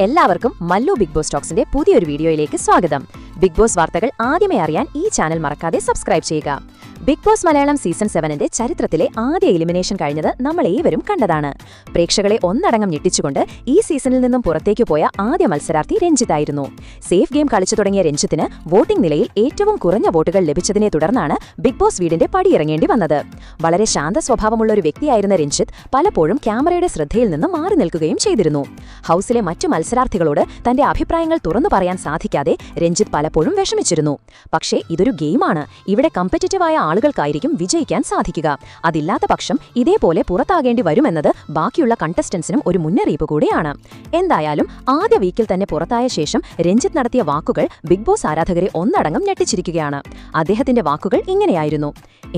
എല്ലാവർക്കും Mallu big boss ടോക്സിന്റെ പുതിയൊരു വീഡിയോയിലേക്ക് സ്വാഗതം. ബിഗ് ബോസ് വാർത്തകൾ ആദ്യമേ അറിയാൻ ഈ ചാനൽ മറക്കാതെ സബ്സ്ക്രൈബ് ചെയ്യുക. ബിഗ് ബോസ് മലയാളം സീസൺ 7ന്റെ ചരിത്രത്തിലെ ആദ്യ എലിമിനേഷൻ കഴിഞ്ഞത് നമ്മൾ ഏവരും കണ്ടതാണ്. പ്രേക്ഷകളെ ഒന്നടങ്കം ഞെട്ടിച്ചുകൊണ്ട് ഈ സീസണിൽ നിന്നും പുറത്തേക്കു പോയ ആദ്യ മത്സരാർത്ഥി രഞ്ജിത്തായിരുന്നു. സേഫ് ഗെയിം കളിച്ചു തുടങ്ങിയ രഞ്ജിത്തിന് വോട്ടിംഗ് നിലയിൽ ഏറ്റവും കുറഞ്ഞ വോട്ടുകൾ ലഭിച്ചതിനെ തുടർന്നാണ് ബിഗ് ബോസ് വീടിന്റെ പടിയിറങ്ങേണ്ടി വന്നത്. വളരെ ശാന്ത സ്വഭാവമുള്ള ഒരു വ്യക്തിയായിരുന്ന രഞ്ജിത്ത് പലപ്പോഴും ക്യാമറയുടെ ശ്രദ്ധയിൽ നിന്ന് മാറി നിൽക്കുകയും ചെയ്തിരുന്നു. ഹൌസിലെ മറ്റു മത്സരാർത്ഥികളോട് തന്റെ അഭിപ്രായങ്ങൾ തുറന്നു പറയാൻ സാധിക്കാതെ രഞ്ജിത്ത് പലപ്പോഴും വിഷമിച്ചിരുന്നു. പക്ഷേ ഇതൊരു ഗെയിമാണ്. ഇവിടെ കമ്പറ്റിറ്റീവായ ആളുകൾക്കായിരിക്കും വിജയിക്കാൻ സാധിക്കുക. അതില്ലാത്ത പക്ഷം ഇതേപോലെ പുറത്താകേണ്ടി വരുമെന്നത് ബാക്കിയുള്ള കണ്ടസ്റ്റൻസിനും ഒരു മുന്നറിയിപ്പ് കൂടിയാണ്. എന്തായാലും ആദ്യ വീക്കിൽ തന്നെ പുറത്തായ ശേഷം രഞ്ജിത്ത് നടത്തിയ വാക്കുകൾ ബിഗ് ബോസ് ആരാധകരെ ഒന്നടങ്കം ഞെട്ടിച്ചിരിക്കുകയാണ്. അദ്ദേഹത്തിന്റെ വാക്കുകൾ ഇങ്ങനെയായിരുന്നു: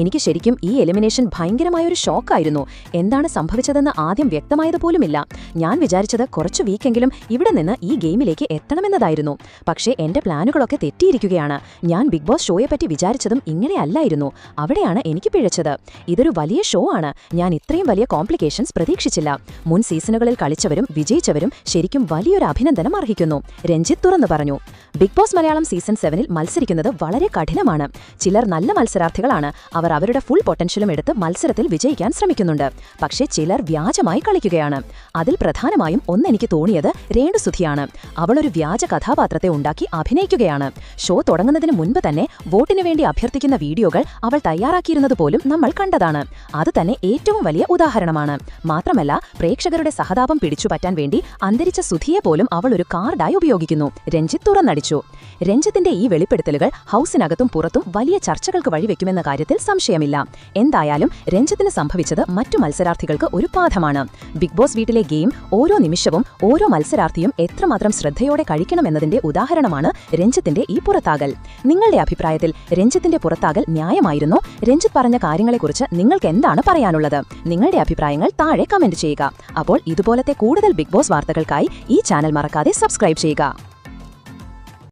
എനിക്ക് ശരിക്കും ഈ എലിമിനേഷൻ ഭയങ്കരമായൊരു ഷോക്കായിരുന്നു. എന്താണ് സംഭവിച്ചതെന്ന് ആദ്യം വ്യക്തമായതുപോലുമില്ല. ഞാൻ വിചാരിച്ചത് കുറച്ചു വീക്കെങ്കിലും ഇവിടെ നിന്ന് ഈ ഗെയിമിലേക്ക് എത്തണമെന്നതായിരുന്നു. പക്ഷേ എന്റെ പ്ലാനുകളൊക്കെ തെറ്റിയിരിക്കുകയാണ്. ഞാൻ ബിഗ് ബോസ് ഷോയെപ്പറ്റി വിചാരിച്ചതും ഇങ്ങനെയല്ലായിരുന്നു. അവിടെയാണ് എനിക്ക് പിഴച്ചത്. ഇതൊരു വലിയ ഷോ ആണ്. ഞാൻ ഇത്രയും വലിയ കോംപ്ലിക്കേഷൻസ് പ്രതീക്ഷിച്ചില്ല. മുൻ സീസണുകളിൽ കളിച്ചവരും വിജയിച്ചവരും ശരിക്കും വലിയൊരു അഭിനന്ദനം അർഹിക്കുന്നു, രഞ്ജിത്ത് തുറന്നു പറഞ്ഞു. ബിഗ് ബോസ് മലയാളം സീസൺ 7ൽ മത്സരിക്കുന്നത് വളരെ കഠിനമാണ്. ചിലർ നല്ല മത്സരാർത്ഥികളാണ്. അവർ അവരുടെ ഫുൾ പൊട്ടൻഷ്യലും എടുത്ത് മത്സരത്തിൽ വിജയിക്കാൻ ശ്രമിക്കുന്നുണ്ട്. പക്ഷേ ചിലർ വ്യാജമായി കളിക്കുകയാണ്. അതിൽ പ്രധാനമായും ഒന്നെനിക്ക് തോന്നിയത് രേണുസുധിയാണ്. അവളൊരു വ്യാജ കഥാപാത്രത്തെ ഉണ്ടാക്കി അഭിനയിക്കുകയാണ്. ഷോ തുടങ്ങുന്നതിന് മുൻപ് തന്നെ വോട്ടിനു വേണ്ടി അഭ്യർത്ഥിക്കുന്ന വീഡിയോകൾ അവൾ തയ്യാറാക്കിയിരുന്നതുപോലും നമ്മൾ കണ്ടതാണ്. അത് തന്നെ ഏറ്റവും വലിയ ഉദാഹരണമാണ്. മാത്രമല്ല, പ്രേക്ഷകരുടെ സഹതാപം പിടിച്ചുപറ്റാൻ വേണ്ടി അന്തരിച്ച സുധിയെ പോലും അവൾ ഒരു കാർഡായി ഉപയോഗിക്കുന്നു, രഞ്ജിത്ത് തുറന്നടിച്ചു. രഞ്ജിത്തിന്റെ ഈ വെളിപ്പെടുത്തലുകൾ ഹൌസിനകത്തും പുറത്തും വലിയ ചർച്ചകൾക്ക് വഴിവെക്കുമെന്ന കാര്യത്തിൽ സംശയമില്ല. എന്തായാലും രഞ്ജിത്തിന് സംഭവിച്ചത് മറ്റു മത്സരാർത്ഥികൾക്ക് ഒരു പാഠമാണ്. ബിഗ് ബോസ് വീട്ടിലെ ഗെയിം ഓരോ നിമിഷവും ഓരോ മത്സരാർത്ഥിയും എത്രമാത്രം ശ്രദ്ധയോടെ കഴിക്കണമെന്നതിന്റെ ഉദാഹരണമാണ് രഞ്ജിത്തിന്റെ ഈ പുറത്താകൽ. നിങ്ങളുടെ അഭിപ്രായത്തിൽ രഞ്ജിത്തിന്റെ പുറത്താകൽ ന്യായമായിരുന്നോ? രഞ്ജിത്ത് പറഞ്ഞ കാര്യങ്ങളെക്കുറിച്ച് നിങ്ങൾക്ക് എന്താണ് പറയാനുള്ളത്? നിങ്ങളുടെ അഭിപ്രായങ്ങൾ താഴെ കമന്റ് ചെയ്യുക. അപ്പോൾ ഇതുപോലത്തെ കൂടുതൽ ബിഗ് ബോസ് വാർത്തകൾക്കായി ഈ ചാനൽ മറക്കാതെ സബ്സ്ക്രൈബ് ചെയ്യുക.